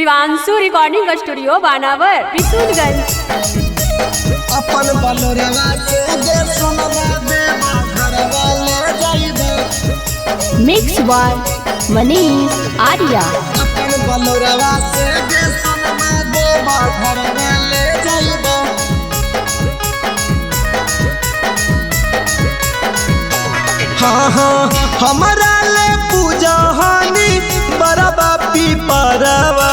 Shivanshu recording studio Banawar Bishunganj. अपन बलोरवा के दे सोनवा दे घरवा ले जाइबे। Mix by Manish Arya. अपन बलोरवा के दे सोनवा दे घरवा ले जाइबे। हाँ हाँ हमारा ले पूजा हानि बरबा पी परवा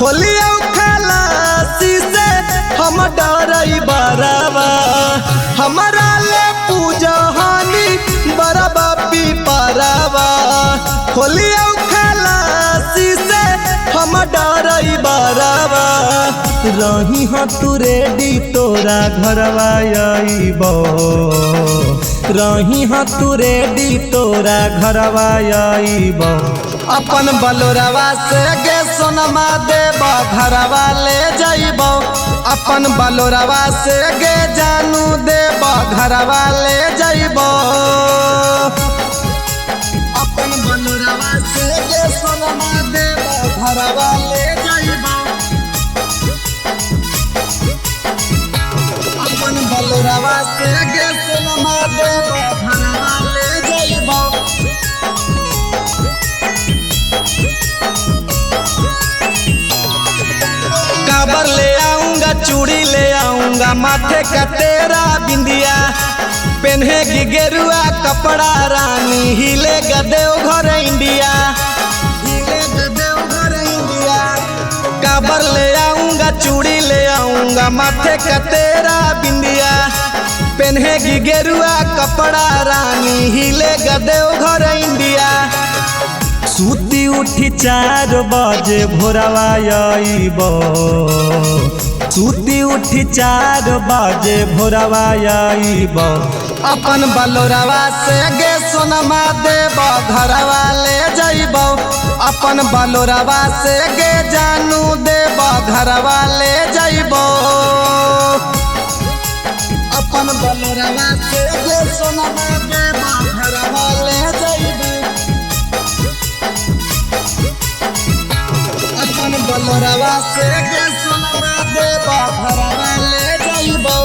होलिया खलासी से हम डरई बरवा। हमारा ले पूजा हानि बरबा पी परवा होलिया खलासी से हम डरई बरवा। रही हाँ तू रेडी तोरा घरवा आइबो। रही हाँ तू रेडी तोरा घरवा आइबो। अपन बलोरवा से गे सोनमा देबो घरवा ले जाइबो। अपन बलोरवा से गे जानू देबो घरवा ले जाइबो। अपन बलोरवा से गे सोनमा देबो घरवा ले जाइबो। अपन बलोरवा से गे सोनमा देबो घरवा ले जाइबो। काबर ले आऊंगा चूड़ी ले आऊंगा माथे का तेरा बिंदिया। पहनेगी गेरुआ कपड़ा रानी हिलेगा देवघर इंडिया। हिलेगा देवघर इंडिया। काबर ले आऊंगा चूड़ी ले आऊंगा माथे का तेरा बिंदिया। पहनेगी गेरुआ कपड़ा रानी हिलेगा देवघर इंडिया। सूती उठी 4 बजे भोरवा आइबो। सूती उठी 4 बजे भोरवा आइबो। अपन बलोरवा से गे सोनमा देबो घरवा ले जाइबो। अपन बलोरवा से गे जानू देबो घरवा ले जाइबो। अपन बलोरवा से गे सोनमा देबो घरवा ले जाइबो। अपन बलोरवा से गे सोनमा देबो घरवा ले जाइबो।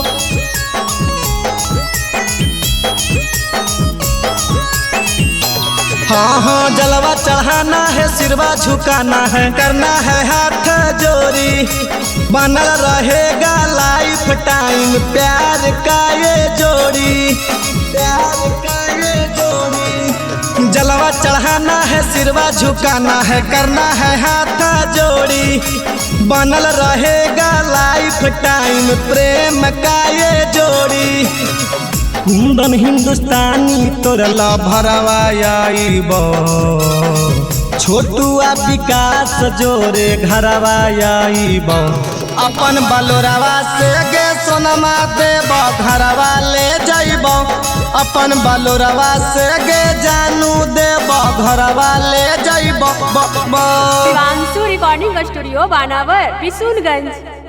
हाँ हाँ जलवा चढ़ाना है सिरवा झुकाना है करना है हाथ जोड़ी। बनल रहेगा लाइफ टाइम प्यार का ये जोड़ी। प्यार का ये जोड़ी। जलवा चढ़ाना है सिरवा झुकाना है करना है हाथ जोड़ी। बनल रहेगा लाइफ टाइम प्रेम का ये जोड़ी। कुंदन हिंदुस्तानी तोरला भरवा आइबो। छोटुआ विकास जोरे घरवा आइबो। अपन बलोरवा से गे सोनमा देबो घरवा ले जाइबो। अपन बलोरवा से गे जानू देबो घरवा ले जाइबो। Shivanshu recording studio Banawar Bishunganj.